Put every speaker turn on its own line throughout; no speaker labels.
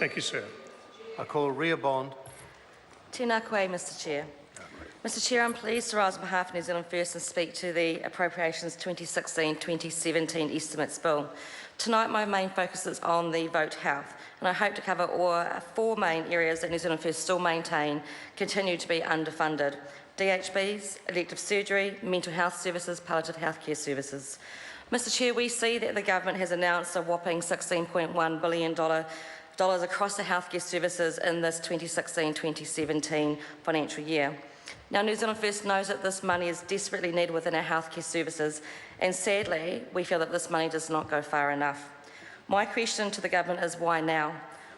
Thank you, sir.
I call Rhea Bond.
Tēnā koe, Mr Chair. Mr Chair, I'm pleased to rise on behalf of New Zealand First and speak to the Appropriations 2016-2017 Estimates Bill. Tonight my main focus is on the vote health, and I hope to cover four main areas that New Zealand First still maintain continue to be underfunded: DHBs, elective surgery, mental health services, palliative healthcare services. Mr Chair, we see that the government has announced a whopping $16.1 billion across the healthcare services in this 2016-2017 financial year. Now, New Zealand First knows that this money is desperately needed within our healthcare services, and sadly, we feel that this money does not go far enough. My question to the government is, why now?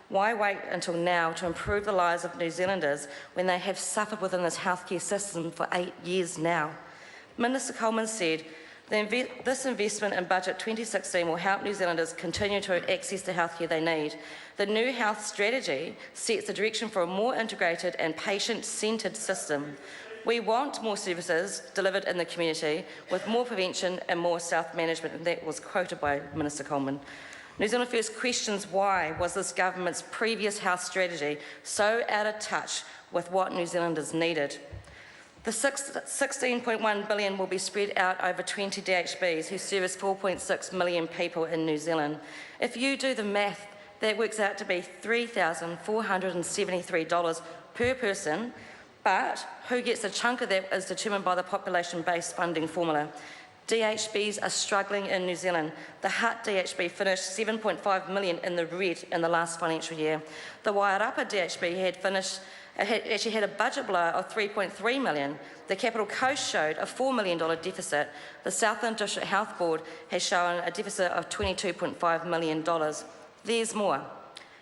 Why wait until now to improve the lives of New Zealanders when they have suffered within this healthcare system for 8 years now? Minister Coleman said, this investment in Budget 2016 will help New Zealanders continue to access the healthcare they need. The new health strategy sets the direction for a more integrated and patient-centred system. We want more services delivered in the community with more prevention and more self-management, and that was quoted by Minister Coleman. New Zealand First questions why was this government's previous health strategy so out of touch with what New Zealanders needed. The $16.1 billion will be spread out over 20 DHBs who service 4.6 million people in New Zealand. If you do the math, that works out to be $3,473 per person, but who gets a chunk of that is determined by the population-based funding formula. DHBs are struggling in New Zealand. The Hutt DHB finished $7.5 million in the red in the last financial year. The Wairarapa DHB actually had a budget blow of $3.3 million. The Capital Coast showed a $4 million deficit. The Southland District Health Board has shown a deficit of $22.5 million. There's more.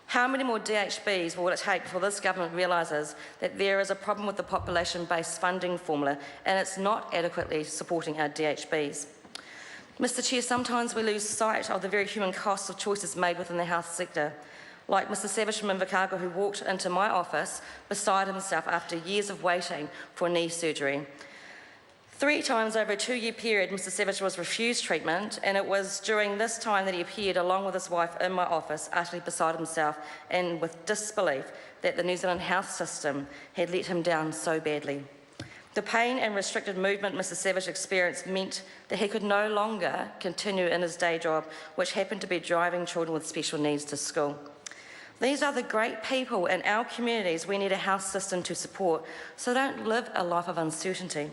How many more DHBs will it take before this government realises that there is a problem with the population-based funding formula and it's not adequately supporting our DHBs? Mr Chair, sometimes we lose sight of the very human costs of choices made within the health sector. Like Mr Savage from Invercargill, who walked into my office beside himself after years of waiting for knee surgery. 3 times over a 2-year period, Mr Savage was refused treatment, and it was during this time that he appeared along with his wife in my office, utterly beside himself and with disbelief that the New Zealand health system had let him down so badly. The pain and restricted movement Mr Savage experienced meant that he could no longer continue in his day job, which happened to be driving children with special needs to school. These are the great people in our communities we need a health system to support, so don't live a life of uncertainty.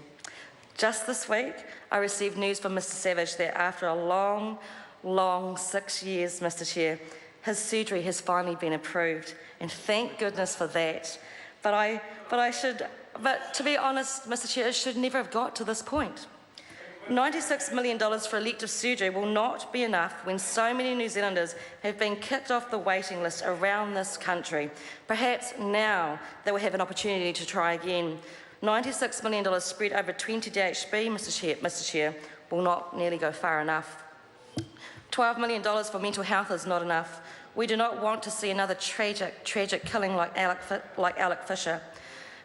Just this week, I received news from Mr Savage that after a long 6 years, Mr Chair, his surgery has finally been approved, and thank goodness for that. But to be honest, Mr Chair, it should never have got to this point. $96 million for elective surgery will not be enough when so many New Zealanders have been kicked off the waiting list around this country. Perhaps now they will have an opportunity to try again. $96 million spread over 20 DHB, Mr Chair, will not nearly go far enough. $12 million for mental health is not enough. We do not want to see another tragic killing like Alec Fisher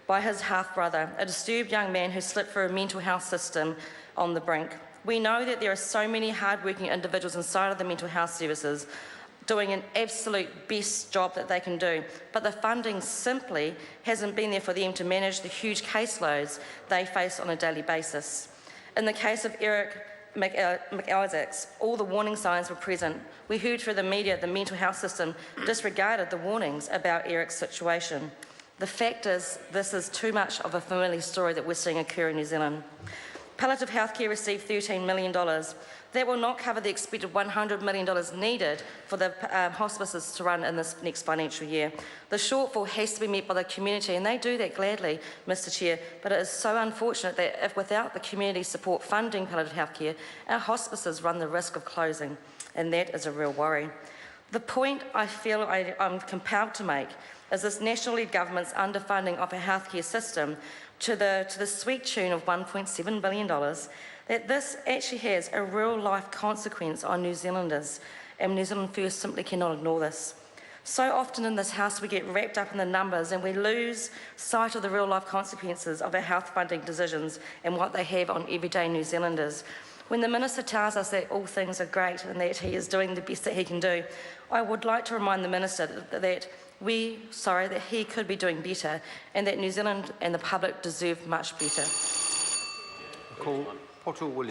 by his half-brother, a disturbed young man who slipped through a mental health system on the brink. We know that there are so many hard-working individuals inside of the mental health services doing an absolute best job that they can do, but the funding simply hasn't been there for them to manage the huge caseloads they face on a daily basis. In the case of Eric McIsaacs, all the warning signs were present. We heard through the media the mental health system disregarded the warnings about Eric's situation. The fact is, this is too much of a familiar story that we're seeing occur in New Zealand. Palliative healthcare received $13 million. That will not cover the expected $100 million needed for the hospices to run in this next financial year. The shortfall has to be met by the community, and they do that gladly, Mr Chair, but it is so unfortunate that if without the community support funding palliative healthcare, our hospices run the risk of closing, and that is a real worry. The point I feel I'm compelled to make is this national-led government's underfunding of our healthcare system to the sweet tune of $1.7 billion, that this actually has a real-life consequence on New Zealanders, and New Zealand First simply cannot ignore this. So often in this House we get wrapped up in the numbers and we lose sight of the real-life consequences of our health funding decisions and what they have on everyday New Zealanders. When the Minister tells us that all things are great and that he is doing the best that he can do, I would like to remind the Minister that he could be doing better, and that New Zealand and the public deserve much better.
I call Poto Williams.